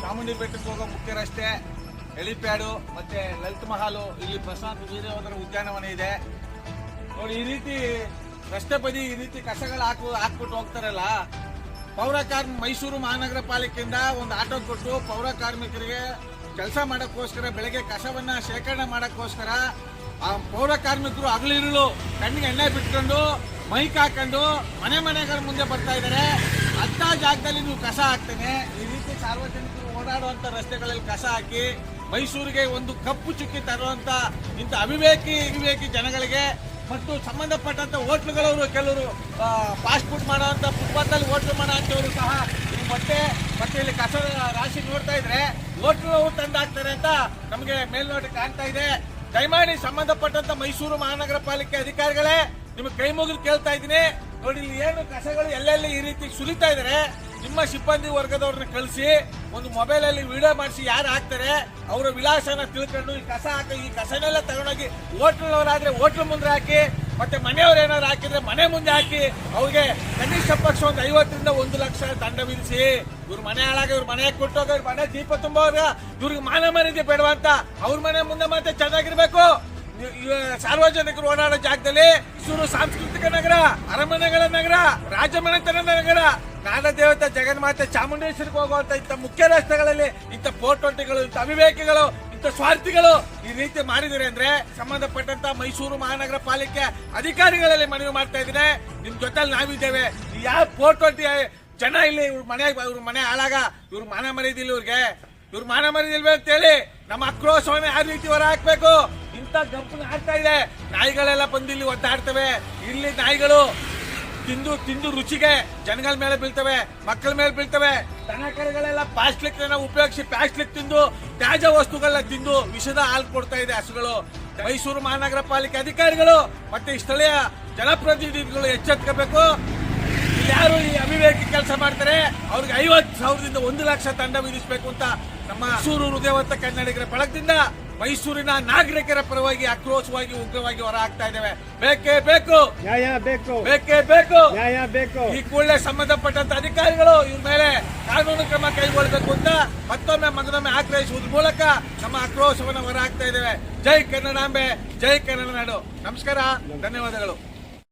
ಚಾಮುಂಡಿ ಬೆಟ್ಟಕ್ಕೆ ಹೋಗೋ ಮುಖ್ಯ ರಸ್ತೆ, ಹೆಲಿಪ್ಯಾಡು ಮತ್ತೆ ಲಲಿತ್ ಮಹಾಲು, ಇಲ್ಲಿ ಪ್ರಶಾಂತ್ ವೀರ್ಯವರ್ಧನ ಉದ್ಯಾನವನ ಇದೆ ನೋಡಿ. ಈ ರೀತಿ ರಸ್ತೆ ಬದಿ ಈ ರೀತಿ ಕಸಗಳು ಹಾಕ್ಬಿಟ್ಟು ಹೋಗ್ತಾರಲ್ಲ, ಮೈಸೂರು ಮಹಾನಗರ ಪಾಲಿಕೆಯಿಂದ ಒಂದು ಆಟೋ ಕೊಟ್ಟು ಪೌರ ಕಾರ್ಮಿಕರಿಗೆ ಕೆಲಸ ಮಾಡಕ್ಕೋಸ್ಕರ ಬೆಳಗ್ಗೆ ಕಸವನ್ನ ಶೇಖರಣೆ ಮಾಡಕ್ಕೋಸ್ಕರ ಆ ಪೌರ ಕಾರ್ಮಿಕರು ಹಗಲಿರುಳು ಕಣ್ಣಿಗೆ ಎಣ್ಣೆ ಬಿಟ್ಕೊಂಡು ಮೈಕ್ ಹಾಕೊಂಡು ಮನೆಗಳ ಮುಂದೆ ಬರ್ತಾ ಇದ್ದಾರೆ. ಅಂತ ಜಾಗದಲ್ಲಿ ನೀವು ಕಸ ಹಾಕ್ತೇನೆ, ಈ ರೀತಿ ಸಾರ್ವಜನಿಕರು ಓಡಾಡುವಂತ ರಸ್ತೆಗಳಲ್ಲಿ ಕಸ ಹಾಕಿ ಮೈಸೂರಿಗೆ ಒಂದು ಕಪ್ಪು ಚುಕ್ಕಿ ತರುವಂತ ಇಂಥ ಅವಿವೇಕಿ ಜನಗಳಿಗೆ ಮತ್ತು ಸಂಬಂಧಪಟ್ಟಂತ ಹೋಟ್ಲುಗಳವರು ಕೆಲವರು ಫಾಸ್ಟ್ ಫುಡ್ ಮಾಡುವಂತ ಫುಟ್ಪಾತ್ ಅಲ್ಲಿ ಹೋಟ್ಲು ಮಾಡುವಂತವರು ಸಹ ಮತ್ತೆ ಇಲ್ಲಿ ಕಸ ರಾಶಿ ನೋಡ್ತಾ ಇದ್ರೆ ಹೋಟ್ಲು ತಂದಾಕ್ತಾರೆ ಅಂತ ನಮಗೆ ಮೇಲ್ನೋಟ ಕಾಣ್ತಾ ಇದೆ. ದಯಮಾಡಿ ಸಂಬಂಧಪಟ್ಟಂತ ಮೈಸೂರು ಮಹಾನಗರ ಪಾಲಿಕೆ ಅಧಿಕಾರಿಗಳೇ, ನಿಮಗೆ ಕೈ ಮುಗಿದು ಕೇಳ್ತಾ ಇದ್ದೀನಿ ನೋಡಿ, ಇಲ್ಲಿ ಏನು ಕಸಗಳು ಎಲ್ಲೆಲ್ಲಿ ಈ ರೀತಿ ಸುರಿತಾ ಇದಾರೆ, ನಿಮ್ಮ ಸಿಬ್ಬಂದಿ ವರ್ಗದವ್ರನ್ನ ಕಳಿಸಿ ಒಂದು ಮೊಬೈಲ್ ಅಲ್ಲಿ ವಿಡಿಯೋ ಮಾಡಿಸಿ ಯಾರು ಹಾಕ್ತಾರೆ ಅವರ ವಿಳಾಸನ ತಿಳ್ಕೊಂಡು ಈ ಕಸನೆಲ್ಲ ತಗೊಂಡೋಗಿ ಹೋಟ್ಲವರಾದ್ರೆ ಹೋಟ್ಲ್ ಮುಂದೆ ಹಾಕಿ, ಮತ್ತೆ ಮನೆಯವ್ರು ಏನಾದ್ರು ಹಾಕಿದ್ರೆ ಮನೆ ಮುಂದೆ ಹಾಕಿ ಅವ್ರಿಗೆ ಕನಿಷ್ಠ ಪಕ್ಷ ಒಂದು 50 ರಿಂದ 1 ಲಕ್ಷ ದಂಡ ವಿಧಿಸಿ. ಇವ್ರ ಮನೆ ಹಾಳಾಗ ಇವ್ರ ಮನೆ ಕೊಟ್ಟೋಗ ಇವ್ರ ಮನೆ ದೀಪ ತುಂಬೋಗ ಇವ್ರಿಗೆ ಮಾನ ಮರ್ಯಾದೆ ಬೇಡವಾ ಅಂತ ಅವ್ರ ಮನೆ ಮುಂದೆ ಮತ್ತೆ ಚೆನ್ನಾಗಿರ್ಬೇಕು. ಸಾರ್ವಜನಿಕರು ಓಡಾಡೋ ಜಾಗದಲ್ಲಿ ಮೈಸೂರು ಸಾಂಸ್ಕೃತಿಕ ನಗರ, ಅರಮನೆಗಳ ನಗರ, ರಾಜಮನೆತನ ನಗರ, ನಾಡ ದೇವತೆ ಜಗನ್ಮಾತೆ ಚಾಮುಂಡೇಶ್ವರಿಗೆ ಹೋಗುವಂತ ಇಂಥ ಮುಖ್ಯ ರಸ್ತೆಗಳಲ್ಲಿ ಇಂಥ ಪೋರ್ಟೊಂಟಿಗಳು, ಇಂಥ ಅವಿವೇಕಿಗಳು, ಇಂಥ ಸ್ವಾರ್ಥಿಗಳು ಈ ರೀತಿ ಮಾಡಿದರೆ ಅಂದ್ರೆ ಸಂಬಂಧಪಟ್ಟಂತ ಮೈಸೂರು ಮಹಾನಗರ ಪಾಲಿಕೆ ಅಧಿಕಾರಿಗಳಲ್ಲಿ ಮನವಿ ಮಾಡ್ತಾ ಇದ್ದೀನಿ. ನಿಮ್ ಜೊತೆಲಿ ನಾವಿದ್ದೇವೆ. ಯಾವ ಪೋರ್ಟೊಂಟಿ ಜನ ಇಲ್ಲಿ ಇವ್ರ ಮನೆ ಹಾಳಾಗ ಇವ್ರ ಮಾನ ಮರ್ಯಾದಿಲ್ಲ, ಇವ್ರ ಮಾನ ಮರ್ಯಾದಿಲ್ವೇ ಅಂತ ಹೇಳಿ ನಮ್ಮ ಆಕ್ರೋಶವನ್ನ ಯಾವ ರೀತಿ ಹೊರ ಹಾಕ್ಬೇಕು. ಇಂಥ ಗಂಪನ ಆಗ್ತಾ ಇದೆ, ನಾಯಿಗಳೆಲ್ಲ ಬಂದು ಇಲ್ಲಿ ಒದ್ದಾಡ್ತವೆ. ಇಲ್ಲಿ ನಾಯಿಗಳು ತಿಂದು ರುಚಿಗೆ ಜನಗಳ ಮೇಲೆ ಬೀಳ್ತವೆ, ಮಕ್ಕಳ ಮೇಲೆ ಬೀಳ್ತವೆ. ದನ ಕರುಗಳೆಲ್ಲ ಪ್ಲಾಸ್ಟಿಕ್ ಉಪಯೋಗಿಸಿ ಪ್ಲಾಸ್ಟಿಕ್ ತಿಂದು ತ್ಯಾಜ್ಯ ವಸ್ತುಗಳನ್ನ ತಿಂದು ವಿಷದ ಹಾಲು ಕೊಡ್ತಾ ಇದೆ ಹಸುಗಳು. ಮೈಸೂರು ಮಹಾನಗರ ಪಾಲಿಕೆ ಅಧಿಕಾರಿಗಳು ಮತ್ತೆ ಸ್ಥಳೀಯ ಜನಪ್ರತಿನಿಧಿಗಳು ಎಚ್ಚೆತ್ಕೋಬೇಕು. ಇಲ್ಲಿ ಯಾರು ಈ ಅವಿವೇಕಿ ಕೆಲಸ ಮಾಡ್ತಾರೆ ಅವ್ರಿಗೆ 50,000 ದಿಂದ 1 ಲಕ್ಷ ದಂಡ ವಿಧಿಸಬೇಕು ಅಂತ ನಮ್ಮ ಮೈಸೂರು ಹೃದಯವಂತ ಕನ್ನಡಿಗರ ಬಳಗದಿಂದ ಮೈಸೂರಿನ ನಾಗರಿಕರ ಪರವಾಗಿ ಆಕ್ರೋಶವಾಗಿ ಉಗ್ರವಾಗಿ ಹೊರ ಹಾಕ್ತಾ ಇದ್ದೇವೆ. ಬೇಕೇ ಬೇಕು, ನ್ಯಾಯ ಬೇಕು, ಬೇಕೇ ಬೇಕು, ನ್ಯಾಯ ಬೇಕು. ಈ ಕೂಡಲೇ ಸಂಬಂಧಪಟ್ಟಂತ ಅಧಿಕಾರಿಗಳು ಇವ್ರ ಮೇಲೆ ಕಾನೂನು ಕ್ರಮ ಕೈಗೊಳ್ಳಬೇಕು ಅಂತ ಮತ್ತೊಮ್ಮೆ ಆಗ್ರಹಿಸುವುದರ ಮೂಲಕ ನಮ್ಮ ಆಕ್ರೋಶವನ್ನು ಹೊರ ಹಾಕ್ತಾ ಇದ್ದೇವೆ. ಜೈ ಕನ್ನಡಾಂಬೆ, ಜೈ ಕನ್ನಡ ನಾಡು. ನಮಸ್ಕಾರ, ಧನ್ಯವಾದಗಳು.